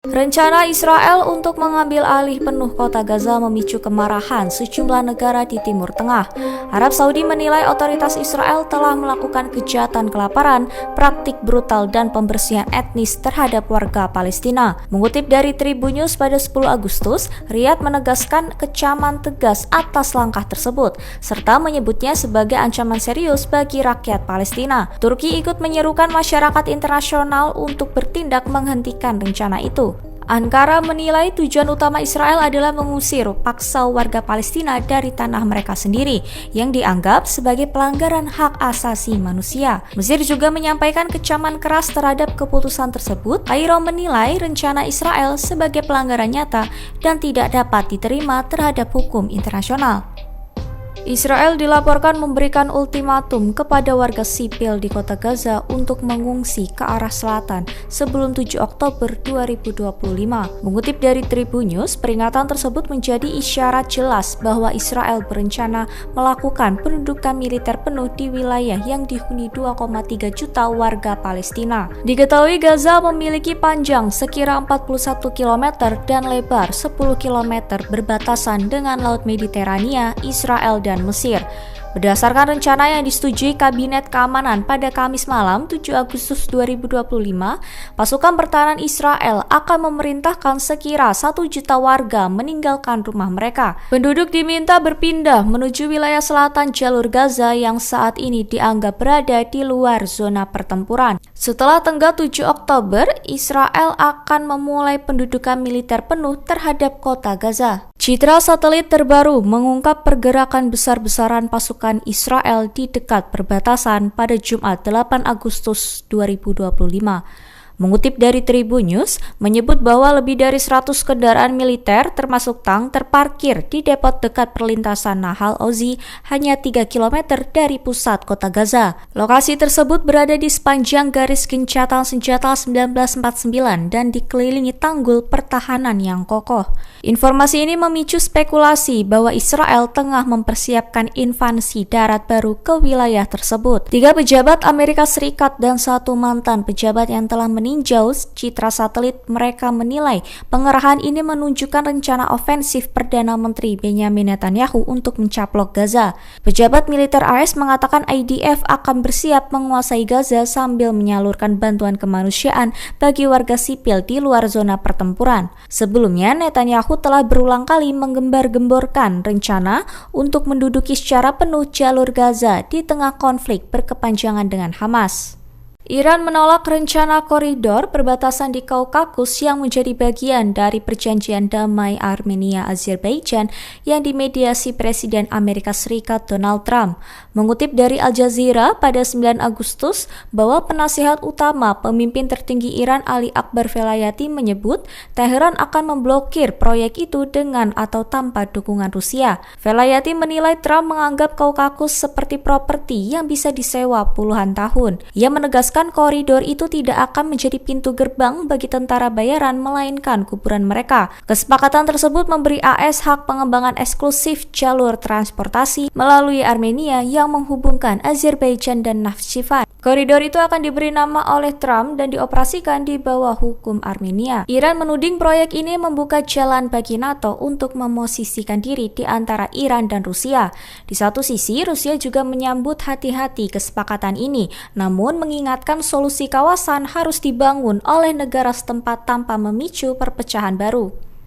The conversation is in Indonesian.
Rencana Israel untuk mengambil alih penuh kota Gaza memicu kemarahan sejumlah negara di Timur Tengah. Arab Saudi menilai otoritas Israel telah melakukan kejahatan kelaparan, praktik brutal, dan pembersihan etnis terhadap warga Palestina. Mengutip dari Tribun News pada 10 Agustus, Riyadh menegaskan kecaman tegas atas langkah tersebut, serta menyebutnya sebagai ancaman serius bagi rakyat Palestina. Turki ikut menyerukan masyarakat internasional untuk bertindak menghentikan rencana itu. Ankara menilai tujuan utama Israel adalah mengusir paksa warga Palestina dari tanah mereka sendiri yang dianggap sebagai pelanggaran hak asasi manusia. Mesir juga menyampaikan kecaman keras terhadap keputusan tersebut. Kairo menilai rencana Israel sebagai pelanggaran nyata dan tidak dapat diterima terhadap hukum internasional. Israel dilaporkan memberikan ultimatum kepada warga sipil di kota Gaza untuk mengungsi ke arah selatan sebelum 7 Oktober 2025. Mengutip dari Tribun News, peringatan tersebut menjadi isyarat jelas bahwa Israel berencana melakukan pendudukan militer penuh di wilayah yang dihuni 2,3 juta warga Palestina. Diketahui Gaza memiliki panjang sekira 41 km dan lebar 10 km berbatasan dengan Laut Mediterania, Israel, dan Mesir. Berdasarkan rencana yang disetujui Kabinet Keamanan pada Kamis malam 7 Agustus 2025, pasukan pertahanan Israel akan memerintahkan sekira 1 juta warga meninggalkan rumah mereka. Penduduk diminta berpindah menuju wilayah selatan jalur Gaza yang saat ini dianggap berada di luar zona pertempuran. Setelah tenggat 7 Oktober, Israel akan memulai pendudukan militer penuh terhadap kota Gaza. Citra satelit terbaru mengungkap pergerakan besar-besaran pasukan Israel di dekat perbatasan pada Jumat 8 Agustus 2025. Mengutip dari Tribun News, menyebut bahwa lebih dari 100 kendaraan militer termasuk tank terparkir di depot dekat perlintasan Nahal Ozi hanya 3 km dari pusat kota Gaza. Lokasi tersebut berada di sepanjang garis gencatan senjata 1949 dan dikelilingi tanggul pertahanan yang kokoh. Informasi ini memicu spekulasi bahwa Israel tengah mempersiapkan invasi darat baru ke wilayah tersebut. 3 pejabat Amerika Serikat dan 1 mantan pejabat yang telah meninjau citra satelit mereka menilai pengerahan ini menunjukkan rencana ofensif Perdana Menteri Benjamin Netanyahu untuk mencaplok Gaza. Pejabat militer AS mengatakan IDF akan bersiap menguasai Gaza sambil menyalurkan bantuan kemanusiaan bagi warga sipil di luar zona pertempuran. Sebelumnya, Netanyahu telah berulang kali menggembar-gemborkan rencana untuk menduduki secara penuh jalur Gaza di tengah konflik berkepanjangan dengan Hamas. Iran menolak rencana koridor perbatasan di Kaukasus yang menjadi bagian dari perjanjian damai Armenia-Azerbaijan yang dimediasi Presiden Amerika Serikat Donald Trump. Mengutip dari Al Jazeera pada 9 Agustus bahwa penasihat utama pemimpin tertinggi Iran Ali Akbar Velayati menyebut Teheran akan memblokir proyek itu dengan atau tanpa dukungan Rusia. Velayati menilai Trump menganggap Kaukasus seperti properti yang bisa disewa puluhan tahun. Ia menegaskan koridor itu tidak akan menjadi pintu gerbang bagi tentara bayaran melainkan kuburan mereka. Kesepakatan tersebut memberi AS hak pengembangan eksklusif jalur transportasi melalui Armenia yang menghubungkan Azerbaijan dan Nakhchivan. Koridor itu akan diberi nama oleh Trump dan dioperasikan di bawah hukum Armenia. Iran menuding proyek ini membuka jalan bagi NATO untuk memosisikan diri di antara Iran dan Rusia. Di satu sisi, Rusia juga menyambut hati-hati kesepakatan ini, namun mengingatkan solusi kawasan harus dibangun oleh negara setempat tanpa memicu perpecahan baru.